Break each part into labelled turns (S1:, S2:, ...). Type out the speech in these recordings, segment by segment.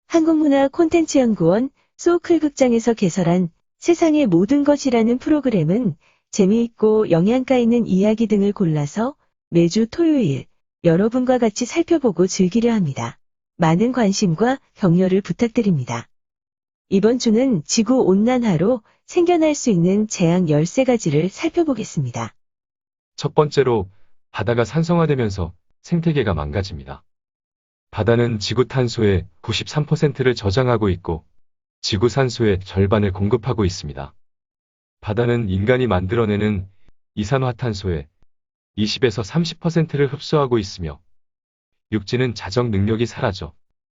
S1: 한국문화 콘텐츠연구원 소클극장에서 개설한 세상의 모든 것이라는 프로그램은 재미있고 영양가 있는 이야기 등을 골라서 매주 토요일 여러분과 같이 살펴보고 즐기려 합니다. 많은 관심과 격려를 부탁드립니다. 이번 주는 지구온난화로 생겨날 수 있는 재앙 13가지를 살펴보겠습니다.
S2: 첫 번째로, 바다가 산성화되면서 생태계가 망가집니다. 바다는 지구 탄소의 93%를 저장하고 있고, 지구 산소의 절반을 공급하고 있습니다. 바다는 인간이 만들어내는 이산화탄소의 20에서 30%를 흡수하고 있으며, 육지는 자정 능력이 사라져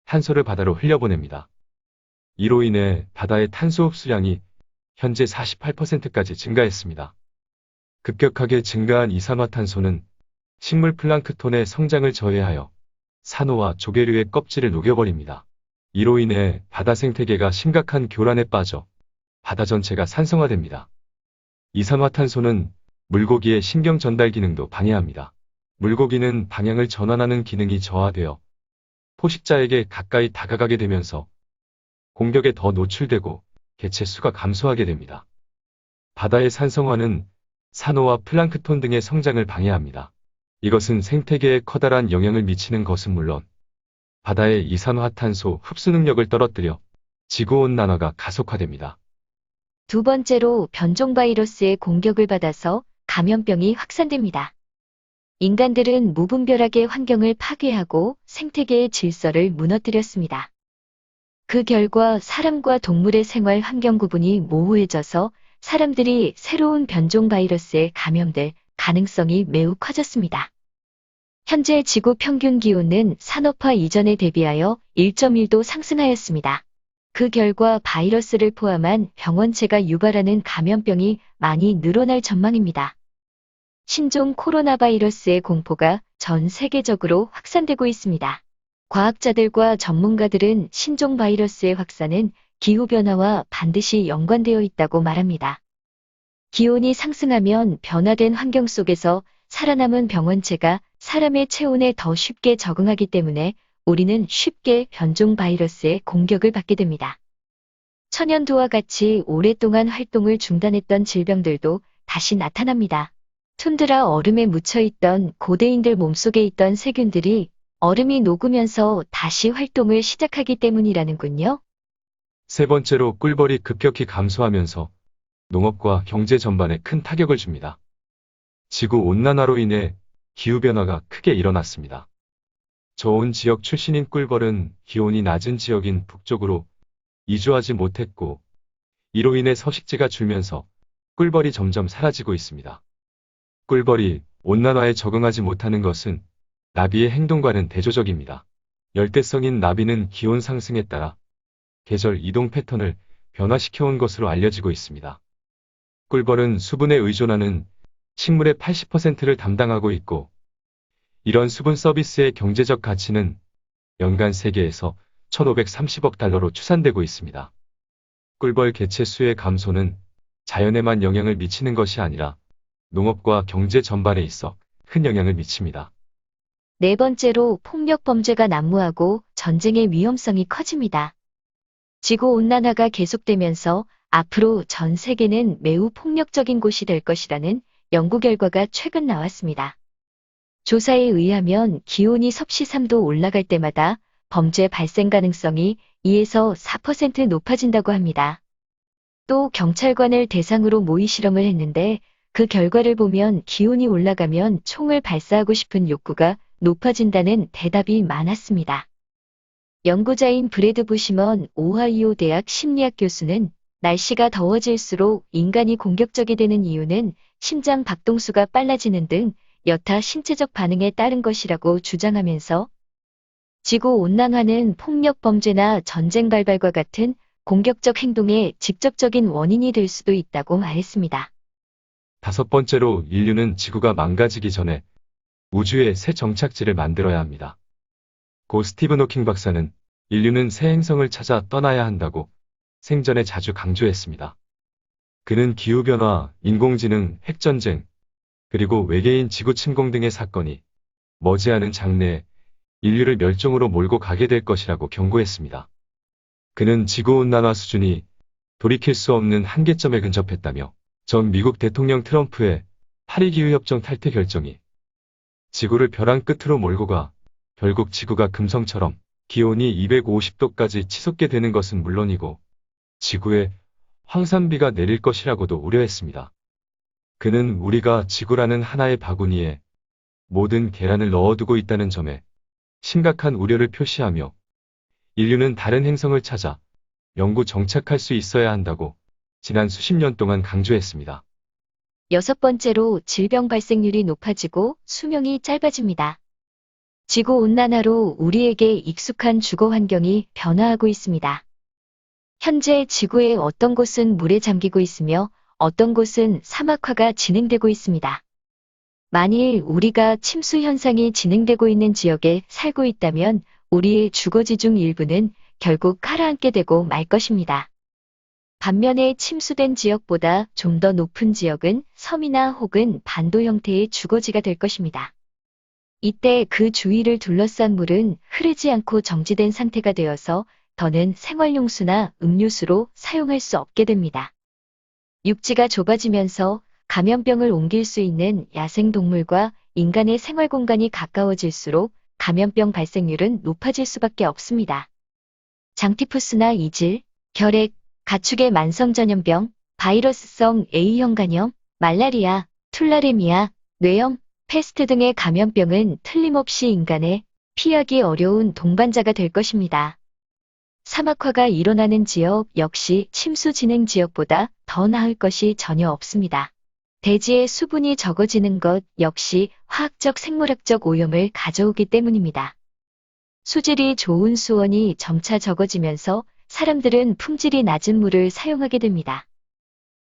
S2: 탄소를 바다로 흘려보냅니다. 이로 인해 바다의 탄소 흡수량이 현재 48%까지 증가했습니다. 급격하게 증가한 이산화탄소는 식물 플랑크톤의 성장을 저해하여 산호와 조개류의 껍질을 녹여버립니다. 이로 인해 바다 생태계가 심각한 교란에 빠져 바다 전체가 산성화됩니다. 이산화탄소는 물고기의 신경 전달 기능도 방해합니다. 물고기는 방향을 전환하는 기능이 저하되어 포식자에게 가까이 다가가게 되면서 공격에 더 노출되고 개체 수가 감소하게 됩니다. 바다의 산성화는 산호와 플랑크톤 등의 성장을 방해합니다. 이것은 생태계에 커다란 영향을 미치는 것은 물론 바다의 이산화탄소 흡수 능력을 떨어뜨려 지구온난화가 가속화됩니다.
S3: 두 번째로 변종 바이러스의 공격을 받아서 감염병이 확산됩니다. 인간들은 무분별하게 환경을 파괴하고 생태계의 질서를 무너뜨렸습니다. 그 결과 사람과 동물의 생활 환경 구분이 모호해져서 사람들이 새로운 변종 바이러스에 감염될 가능성이 매우 커졌습니다. 현재 지구 평균 기온은 산업화 이전에 대비하여 1.1도 상승하였습니다. 그 결과 바이러스를 포함한 병원체가 유발하는 감염병이 많이 늘어날 전망입니다. 신종 코로나 바이러스의 공포가 전 세계적으로 확산되고 있습니다. 과학자들과 전문가들은 신종 바이러스의 확산은 기후변화와 반드시 연관되어 있다고 말합니다. 기온이 상승하면 변화된 환경 속에서 살아남은 병원체가 사람의 체온에 더 쉽게 적응하기 때문에 우리는 쉽게 변종 바이러스의 공격을 받게 됩니다. 천연두와 같이 오랫동안 활동을 중단했던 질병들도 다시 나타납니다. 툰드라 얼음에 묻혀있던 고대인들 몸속에 있던 세균들이 얼음이 녹으면서 다시 활동을 시작하기 때문이라는군요.
S2: 세 번째로, 꿀벌이 급격히 감소하면서 농업과 경제 전반에 큰 타격을 줍니다. 지구 온난화로 인해 기후변화가 크게 일어났습니다. 저온 지역 출신인 꿀벌은 기온이 낮은 지역인 북쪽으로 이주하지 못했고, 이로 인해 서식지가 줄면서 꿀벌이 점점 사라지고 있습니다. 꿀벌이 온난화에 적응하지 못하는 것은 나비의 행동과는 대조적입니다. 열대성인 나비는 기온 상승에 따라 계절 이동 패턴을 변화시켜온 것으로 알려지고 있습니다. 꿀벌은 수분에 의존하는 식물의 80%를 담당하고 있고, 이런 수분 서비스의 경제적 가치는 연간 세계에서 1,530억 달러로 추산되고 있습니다. 꿀벌 개체 수의 감소는 자연에만 영향을 미치는 것이 아니라 농업과 경제 전반에 있어 큰 영향을 미칩니다.
S3: 네 번째로 폭력 범죄가 난무하고 전쟁의 위험성이 커집니다. 지구온난화가 계속되면서 앞으로 전 세계는 매우 폭력적인 곳이 될 것이라는 연구 결과가 최근 나왔습니다. 조사에 의하면 기온이 섭씨 3도 올라갈 때마다 범죄 발생 가능성이 2에서 4% 높아진다고 합니다. 또 경찰관을 대상으로 모의 실험을 했는데 그 결과를 보면 기온이 올라가면 총을 발사하고 싶은 욕구가 높아진다는 대답이 많았습니다. 연구자인 브래드 부시먼 오하이오 대학 심리학 교수는 날씨가 더워질수록 인간이 공격적이 되는 이유는 심장 박동수가 빨라지는 등 여타 신체적 반응에 따른 것이라고 주장하면서 지구온난화는 폭력 범죄나 전쟁 발발과 같은 공격적 행동의 직접적인 원인이 될 수도 있다고 말했습니다.
S2: 다섯 번째로, 인류는 지구가 망가지기 전에 우주에 새 정착지를 만들어야 합니다. 고 스티븐 호킹 박사는 인류는 새 행성을 찾아 떠나야 한다고 생전에 자주 강조했습니다. 그는 기후변화, 인공지능, 핵전쟁, 그리고 외계인 지구 침공 등의 사건이 머지않은 장래에 인류를 멸종으로 몰고 가게 될 것이라고 경고했습니다. 그는 지구온난화 수준이 돌이킬 수 없는 한계점에 근접했다며 전 미국 대통령 트럼프의 파리 기후협정 탈퇴 결정이 지구를 벼랑 끝으로 몰고 가 결국 지구가 금성처럼 기온이 250도까지 치솟게 되는 것은 물론이고 지구에 황산비가 내릴 것이라고도 우려했습니다. 그는 우리가 지구라는 하나의 바구니에 모든 계란을 넣어두고 있다는 점에 심각한 우려를 표시하며 인류는 다른 행성을 찾아 영구 정착할 수 있어야 한다고 지난 수십 년 동안 강조했습니다.
S3: 여섯 번째로 질병 발생률이 높아지고 수명이 짧아집니다. 지구온난화로 우리에게 익숙한 주거 환경이 변화하고 있습니다. 현재 지구의 어떤 곳은 물에 잠기고 있으며 어떤 곳은 사막화가 진행되고 있습니다. 만일 우리가 침수 현상이 진행되고 있는 지역에 살고 있다면 우리의 주거지 중 일부는 결국 가라앉게 되고 말 것입니다. 반면에 침수된 지역보다 좀 더 높은 지역은 섬이나 혹은 반도 형태의 주거지가 될 것입니다. 이때 그 주위를 둘러싼 물은 흐르지 않고 정지된 상태가 되어서 더는 생활용수나 음료수로 사용할 수 없게 됩니다. 육지가 좁아지면서 감염병을 옮길 수 있는 야생동물과 인간의 생활 공간이 가까워질수록 감염병 발생률은 높아질 수밖에 없습니다. 장티푸스나 이질, 결핵, 가축의 만성전염병, 바이러스성 A형 간염, 말라리아, 툴라레미아, 뇌염, 패스트 등의 감염병은 틀림없이 인간의 피하기 어려운 동반자가 될 것입니다. 사막화가 일어나는 지역 역시 침수 진행 지역보다 더 나을 것이 전혀 없습니다. 대지의 수분이 적어지는 것 역시 화학적 생물학적 오염을 가져오기 때문입니다. 수질이 좋은 수원이 점차 적어지면서 사람들은 품질이 낮은 물을 사용하게 됩니다.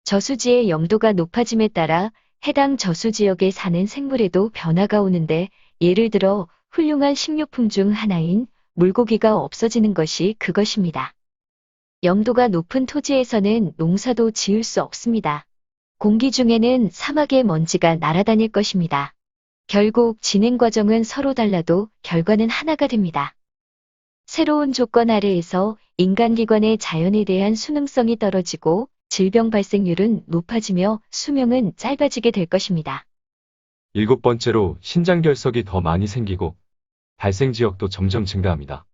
S3: 저수지의 염도가 높아짐에 따라 해당 저수지역에 사는 생물에도 변화가 오는데 예를 들어 훌륭한 식료품 중 하나인 물고기가 없어지는 것이 그것입니다. 염도가 높은 토지에서는 농사도 지을 수 없습니다. 공기 중에는 사막의 먼지가 날아다닐 것입니다. 결국 진행 과정은 서로 달라도 결과는 하나가 됩니다. 새로운 조건 아래에서 인간기관의 자연에 대한 수능성이 떨어지고 질병 발생률은 높아지며 수명은 짧아지게 될 것입니다.
S2: 일곱 번째로 신장결석이 더 많이 생기고 발생 지역도 점점 증가합니다.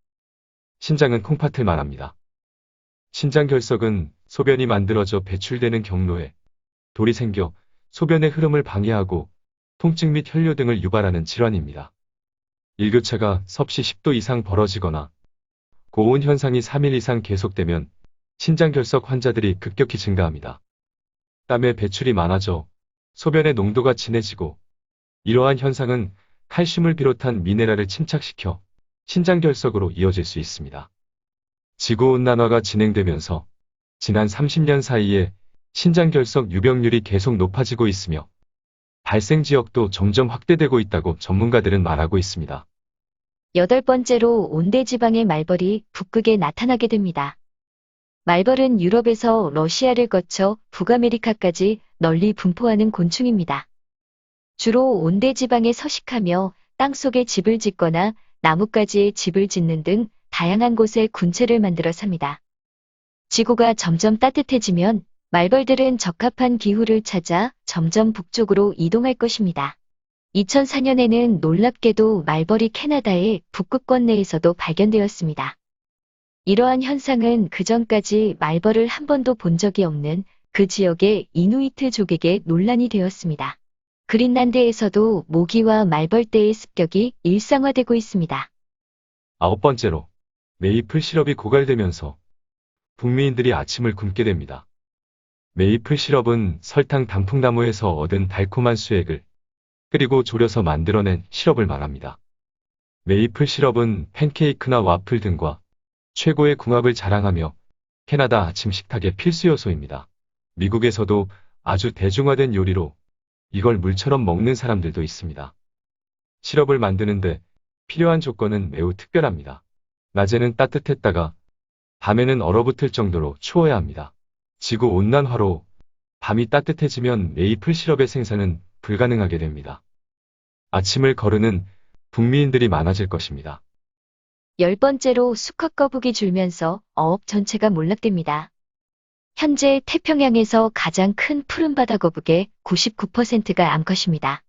S2: 신장은 콩팥을 말합니다. 신장결석은 소변이 만들어져 배출되는 경로에 돌이 생겨 소변의 흐름을 방해하고 통증 및 혈뇨 등을 유발하는 질환입니다. 일교차가 섭씨 10도 이상 벌어지거나 고온 현상이 3일 이상 계속되면 신장결석 환자들이 급격히 증가합니다. 땀의 배출이 많아져 소변의 농도가 진해지고 이러한 현상은 칼슘을 비롯한 미네랄을 침착시켜 신장결석으로 이어질 수 있습니다. 지구온난화가 진행되면서 지난 30년 사이에 신장결석 유병률이 계속 높아지고 있으며 발생 지역도 점점 확대되고 있다고 전문가들은 말하고 있습니다.
S3: 여덟 번째로 온대지방의 말벌이 북극에 나타나게 됩니다. 말벌은 유럽에서 러시아를 거쳐 북아메리카까지 널리 분포하는 곤충입니다. 주로 온대지방에 서식하며 땅속에 집을 짓거나 나뭇가지에 집을 짓는 등 다양한 곳에 군체를 만들어 삽니다. 지구가 점점 따뜻해지면 말벌들은 적합한 기후를 찾아 점점 북쪽으로 이동할 것입니다. 2004년에는 놀랍게도 말벌이 캐나다의 북극권 내에서도 발견되었습니다. 이러한 현상은 그전까지 말벌을 한 번도 본 적이 없는 그 지역의 이누이트족에게 논란이 되었습니다. 그린란드에서도 모기와 말벌떼의 습격이 일상화되고 있습니다.
S2: 아홉 번째로 메이플 시럽이 고갈되면서 북미인들이 아침을 굶게 됩니다. 메이플 시럽은 설탕 단풍나무에서 얻은 달콤한 수액을 끓이고 졸여서 만들어낸 시럽을 말합니다. 메이플 시럽은 팬케이크나 와플 등과 최고의 궁합을 자랑하며 캐나다 아침 식탁의 필수 요소입니다. 미국에서도 아주 대중화된 요리로 이걸 물처럼 먹는 사람들도 있습니다. 시럽을 만드는데 필요한 조건은 매우 특별합니다. 낮에는 따뜻했다가 밤에는 얼어붙을 정도로 추워야 합니다. 지구 온난화로 밤이 따뜻해지면 메이플 시럽의 생산은 불가능하게 됩니다. 아침을 거르는 북미인들이 많아질 것입니다.
S3: 10번째로 수컷 거북이 줄면서 어업 전체가 몰락됩니다. 현재 태평양에서 가장 큰 푸른 바다 거북의 99%가 암컷입니다.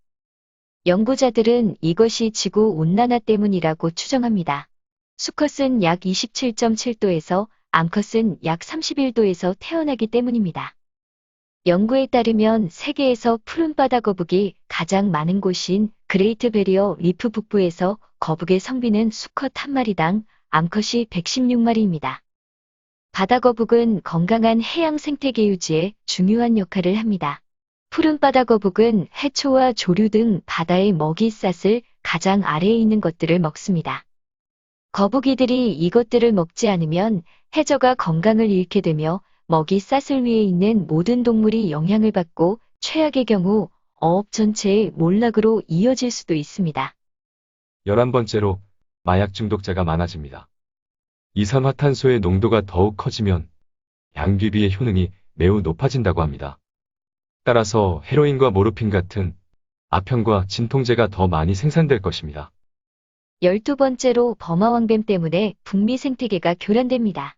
S3: 연구자들은 이것이 지구 온난화 때문이라고 추정합니다. 수컷은 약 27.7도에서 암컷은 약 31도에서 태어나기 때문입니다. 연구에 따르면 세계에서 푸른 바다 거북이 가장 많은 곳인 그레이트 베리어 리프 북부에서 거북의 성비는 수컷 한 마리당 암컷이 116마리입니다. 바다 거북은 건강한 해양 생태계 유지에 중요한 역할을 합니다. 푸른 바다 거북은 해초와 조류 등 바다의 먹이앗을 가장 아래에 있는 것들을 먹습니다. 거북이들이 이것들을 먹지 않으면 해저가 건강을 잃게 되며 먹이앗을 위에 있는 모든 동물이 영향을 받고 최악의 경우 어업 전체의 몰락으로 이어질 수도 있습니다.
S2: 11번째로 마약 중독자가 많아집니다. 이산화탄소의 농도가 더욱 커지면 양귀비의 효능이 매우 높아진다고 합니다. 따라서 헤로인과 모르핀 같은 아편과 진통제가 더 많이 생산될 것입니다.
S3: 12번째로 버마왕뱀 때문에 북미 생태계가 교란됩니다.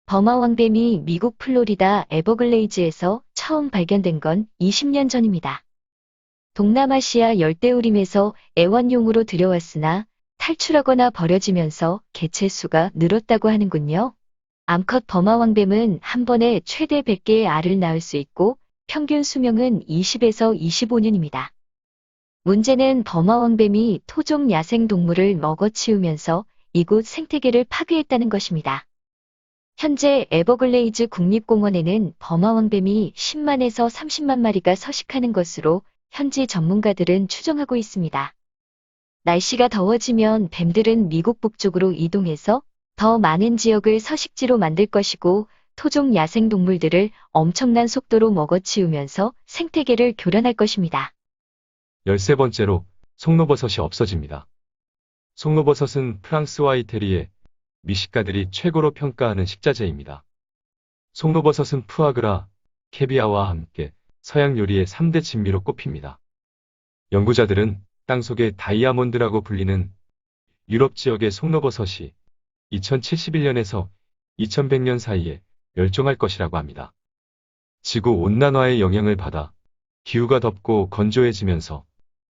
S3: 버마왕뱀이 미국 플로리다 에버글레이즈에서 처음 발견된 건 20년 전입니다. 동남아시아 열대우림에서 애완용으로 들여왔으나 탈출하거나 버려지면서 개체 수가 늘었다고 하는군요. 암컷 버마왕뱀은 한 번에 최대 100개의 알을 낳을 수 있고 평균 수명은 20에서 25년입니다. 문제는 버마왕뱀이 토종 야생동물을 먹어치우면서 이곳 생태계를 파괴했다는 것입니다. 현재 에버글레이즈 국립공원에는 버마왕뱀이 10만에서 30만 마리가 서식하는 것으로 현지 전문가들은 추정하고 있습니다. 날씨가 더워지면 뱀들은 미국 북쪽으로 이동해서 더 많은 지역을 서식지로 만들 것이고 토종 야생동물들을 엄청난 속도로 먹어치우면서 생태계를 교란할 것입니다.
S2: 13번째로 송로버섯이 없어집니다. 송로버섯은 프랑스와 이태리의 미식가들이 최고로 평가하는 식자재입니다. 송로버섯은 푸아그라, 캐비아와 함께 서양 요리의 3대 진미로 꼽힙니다. 연구자들은 땅속의 다이아몬드라고 불리는 유럽 지역의 송로버섯이 2071년에서 2100년 사이에 멸종할 것이라고 합니다. 지구 온난화의 영향을 받아 기후가 덥고 건조해지면서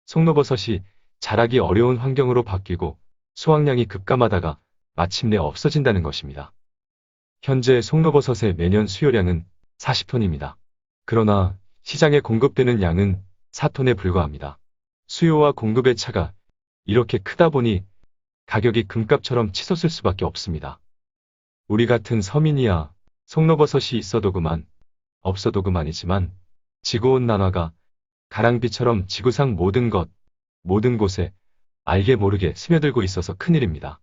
S2: 송로버섯이 자라기 어려운 환경으로 바뀌고 수확량이 급감하다가 마침내 없어진다는 것입니다. 현재 송로버섯의 매년 수요량은 40톤입니다. 그러나 시장에 공급되는 양은 4톤에 불과합니다. 수요와 공급의 차가 이렇게 크다 보니 가격이 금값처럼 치솟을 수밖에 없습니다. 우리 같은 서민이야 송로버섯이 있어도 그만, 없어도 그만이지만 지구온난화가 가랑비처럼 지구상 모든 것, 모든 곳에 알게 모르게 스며들고 있어서 큰일입니다.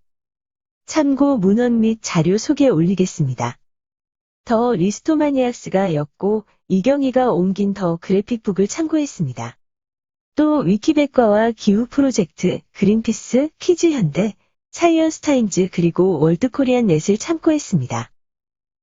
S1: 참고 문헌 및 자료 소개 올리겠습니다. 더 리스토마니악스가 였고 이경희가 옮긴 더 그래픽북을 참고했습니다. 또 위키백과와 기후 프로젝트, 그린피스, 키즈 현대, 사이언스 타임즈 그리고 월드코리안 넷을 참고했습니다.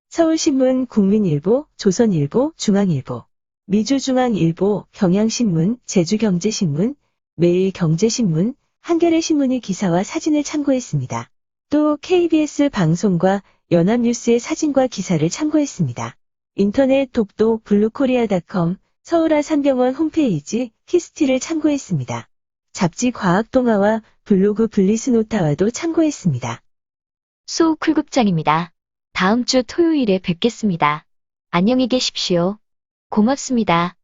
S1: 서울신문, 국민일보, 조선일보, 중앙일보, 미주중앙일보, 경향신문, 제주경제신문, 매일경제신문, 한겨레신문의 기사와 사진을 참고했습니다. 또 KBS 방송과 연합뉴스의 사진과 기사를 참고했습니다. 인터넷 독도 블루코리아.com, 서울아산병원 홈페이지, 히스티를 참고했습니다. 잡지 과학동화와 블로그 블리스노타와도 참고했습니다.
S3: 소쿨극장입니다. 다음 주 토요일에 뵙겠습니다. 안녕히 계십시오. 고맙습니다.